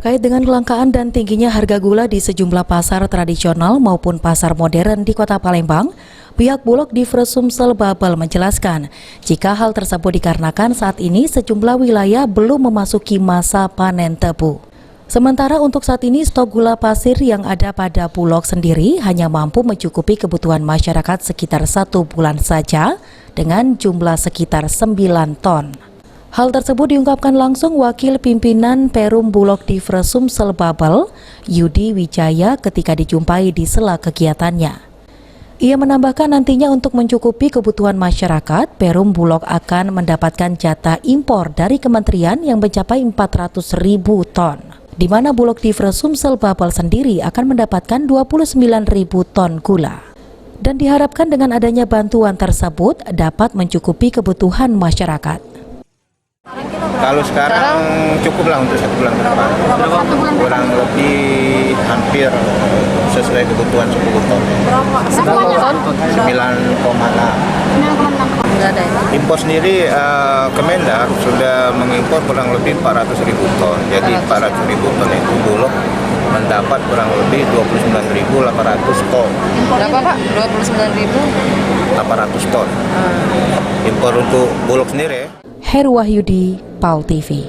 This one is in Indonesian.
Terkait dengan kelangkaan dan tingginya harga gula di sejumlah pasar tradisional maupun pasar modern di Kota Palembang, pihak Bulog Divre Sumsel Babel menjelaskan jika hal tersebut dikarenakan saat ini sejumlah wilayah belum memasuki masa panen tebu. Sementara untuk saat ini stok gula pasir yang ada pada Bulog sendiri hanya mampu mencukupi kebutuhan masyarakat sekitar 1 bulan saja dengan jumlah sekitar 9 ton. Hal tersebut diungkapkan langsung Wakil Pimpinan Perum Bulog Divre Sumsel Babel, Yudi Wijaya ketika dijumpai di sela kegiatannya. Ia menambahkan nantinya untuk mencukupi kebutuhan masyarakat, Perum Bulog akan mendapatkan jatah impor dari kementerian yang mencapai 400.000 ton, di mana Bulog Divre Sumsel Babel sendiri akan mendapatkan 29.000 ton gula. Dan diharapkan dengan adanya bantuan tersebut dapat mencukupi kebutuhan masyarakat. Kalau sekarang cukup lah untuk 1 bulan ke depan. Kurang lebih hampir sesuai kebutuhan 10 ton. Berapa ton? 9,6. Impor sendiri Kemendak sudah mengimpor kurang lebih 400.000 ton. Jadi 400.000 ton itu Bulog mendapat kurang lebih 29.800 ton. Berapa Pak? 29.800 ton. Impor untuk Bulog sendiri. Heru Wahyudi, PAL TV.